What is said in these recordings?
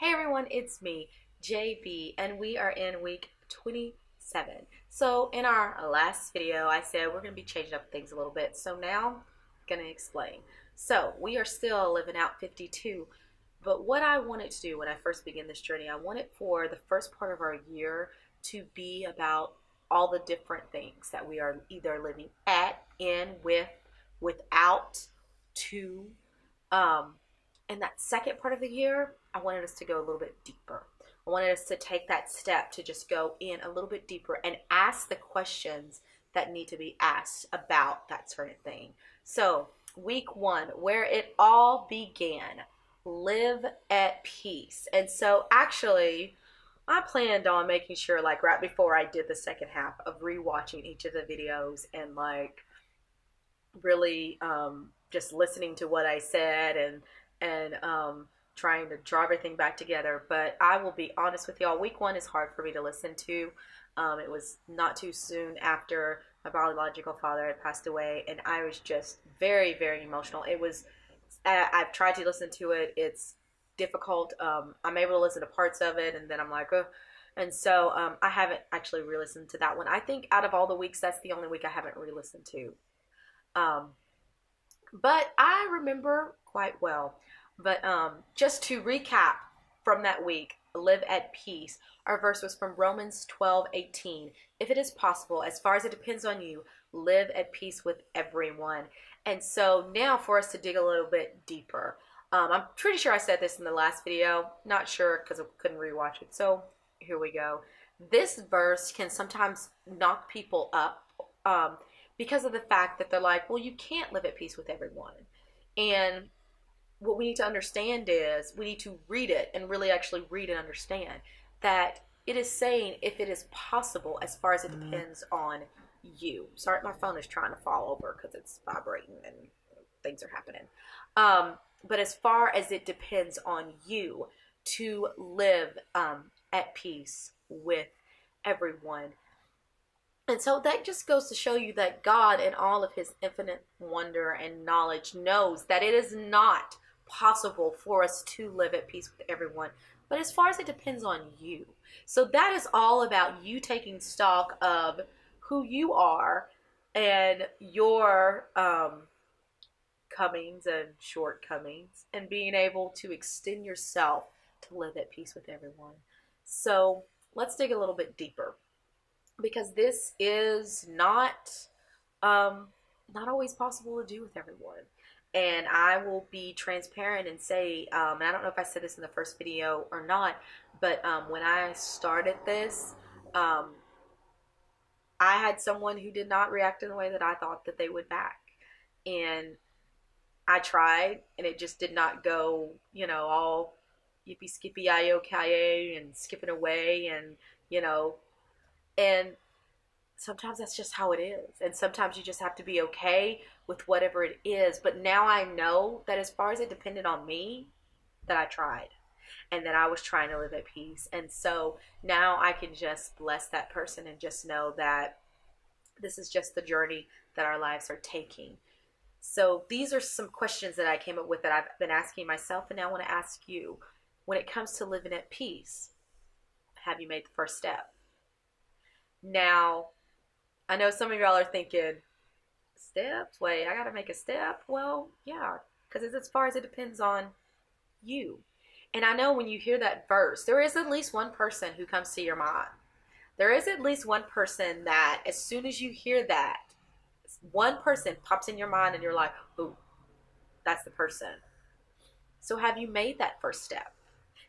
Hey everyone, it's me, JB, and we are in week 27. So in our last video, I said we're going to be changing up things a little bit. So now I'm going to explain. So we are still living out 52, but what I wanted to do when I first began this journey, I wanted for the first part of our year to be about all the different things that we are either living at, in, with, without, to, um, and that second part of the year, I wanted us to go a little bit deeper. I wanted us to take that step to just go in a little bit deeper and ask the questions that need to be asked about that certain thing. So, week 1, where it all began, live at peace. And so, actually, I planned on making sure, like, right before I did the second half, of rewatching each of the videos and, like, really just listening to what I said and trying to draw everything back together. But I will be honest with y'all, week 1 is hard for me to listen to. It was not too soon after my biological father had passed away, and I was just very, very emotional. It was, I've tried to listen to it. It's difficult. I'm able to listen to parts of it, and then I'm like, oh. And so I haven't actually re-listened to that one. I think out of all the weeks, that's the only week I haven't re-listened to. But I remember quite well. But just to recap from that week, live at peace. Our verse was from Romans 12:18. If it is possible, as far as it depends on you, live at peace with everyone. And so now for us to dig a little bit deeper. I'm pretty sure I said this in the last video. Not sure because I couldn't rewatch it. So here we go. This verse can sometimes knock people up because of the fact that they're like, well, you can't live at peace with everyone. And what we need to understand is we need to read it and really actually read and understand that it is saying if it is possible as far as it depends on you. Sorry, my phone is trying to fall over because it's vibrating and things are happening. But as far as it depends on you to live at peace with everyone. And so that just goes to show you that God, in all of his infinite wonder and knowledge, knows that it is not possible for us to live at peace with everyone. But as far as it depends on you. So that is all about you taking stock of who you are and your comings and shortcomings and being able to extend yourself to live at peace with everyone. So let's dig a little bit deeper, because this is not always possible to do with everyone. And I will be transparent and say, and I don't know if I said this in the first video or not, but when I started this, I had someone who did not react in the way that I thought that they would back. And I tried, and it just did not go, all yippee skippy I-O-K-A and skipping away and, and sometimes that's just how it is. And sometimes you just have to be okay with whatever it is. But now I know that as far as it depended on me, that I tried and that I was trying to live at peace. And so now I can just bless that person and just know that this is just the journey that our lives are taking. So these are some questions that I came up with that I've been asking myself, and now I want to ask you. When it comes to living at peace, have you made the first step? Now, I know some of y'all are thinking, steps? Wait, I got to make a step? Well, yeah, because it's as far as it depends on you. And I know when you hear that verse, there is at least one person who comes to your mind. There is at least one person that as soon as you hear that, one person pops in your mind and you're like, ooh, that's the person. So have you made that first step?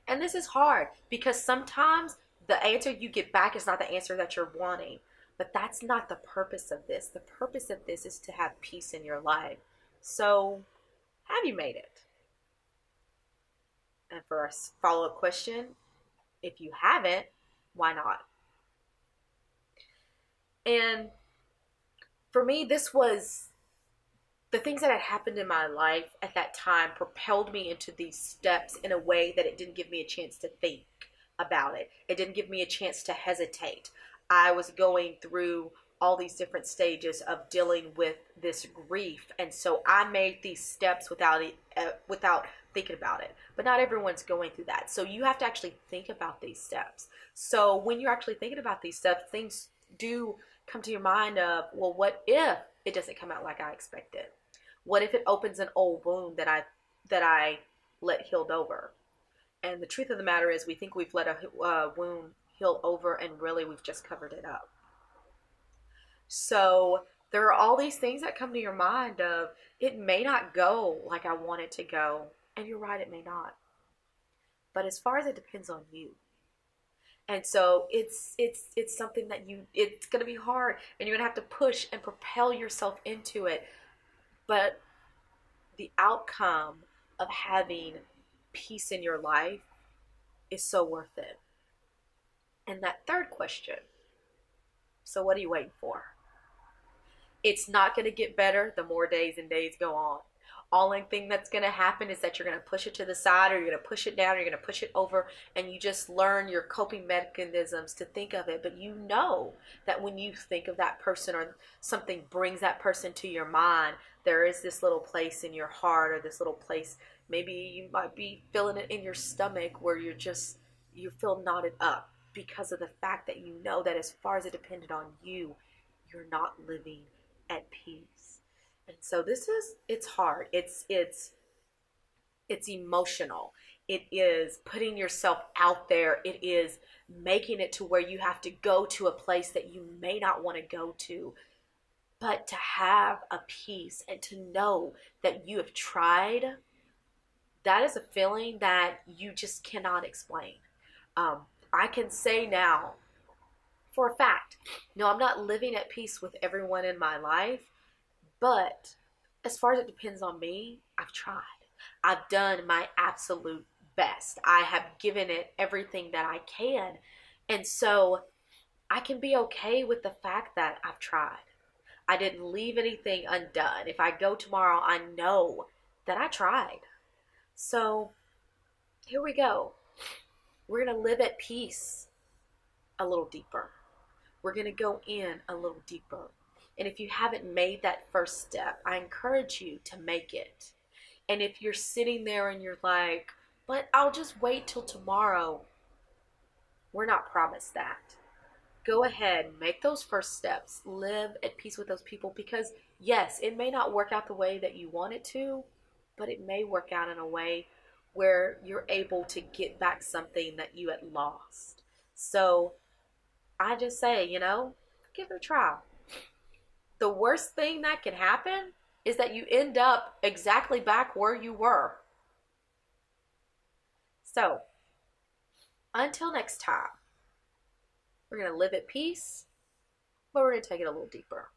And this is hard because sometimes the answer you get back is not the answer that you're wanting. But that's not the purpose of this. The purpose of this is to have peace in your life. So, have you made it? And for a follow-up question, if you haven't, why not? And for me, this was the things that had happened in my life at that time propelled me into these steps in a way that it didn't give me a chance to think about it. It didn't give me a chance to hesitate. I was going through all these different stages of dealing with this grief. And so I made these steps without thinking about it. But not everyone's going through that. So you have to actually think about these steps. So when you're actually thinking about these steps, things do come to your mind of, well, what if it doesn't come out like I expected? What if it opens an old wound that I let healed over? And the truth of the matter is, we think we've let a wound heal over, and really we've just covered it up. So there are all these things that come to your mind of, it may not go like I want it to go. And you're right, it may not. But as far as it depends on you. And so it's something that it's going to be hard, and you're going to have to push and propel yourself into it. But the outcome of having peace in your life is so worth it. And that third question, so what are you waiting for? It's not going to get better the more days and days go on. Only thing that's going to happen is that you're going to push it to the side, or you're going to push it down, or you're going to push it over, and you just learn your coping mechanisms to think of it. But you know that when you think of that person, or something brings that person to your mind, there is this little place in your heart, or this little place, maybe you might be feeling it in your stomach, where you feel knotted up because of the fact that you know that as far as it depended on you, you're not living at peace. And so it's hard. It's emotional. It is putting yourself out there. It is making it to where you have to go to a place that you may not want to go to. But to have a peace and to know that you have tried, that is a feeling that you just cannot explain. I can say now, for a fact, no, I'm not living at peace with everyone in my life. But as far as it depends on me, I've tried. I've done my absolute best. I have given it everything that I can. And so I can be okay with the fact that I've tried. I didn't leave anything undone. If I go tomorrow, I know that I tried. So here we go. We're going to live at peace a little deeper. We're going to go in a little deeper. And if you haven't made that first step, I encourage you to make it. And if you're sitting there and you're like, but I'll just wait till tomorrow, we're not promised that. Go ahead, make those first steps, live at peace with those people, because yes, it may not work out the way that you want it to, but it may work out in a way where you're able to get back something that you had lost. So I just say, give it a try. The worst thing that can happen is that you end up exactly back where you were. So, until next time, we're going to live at peace, but we're going to take it a little deeper.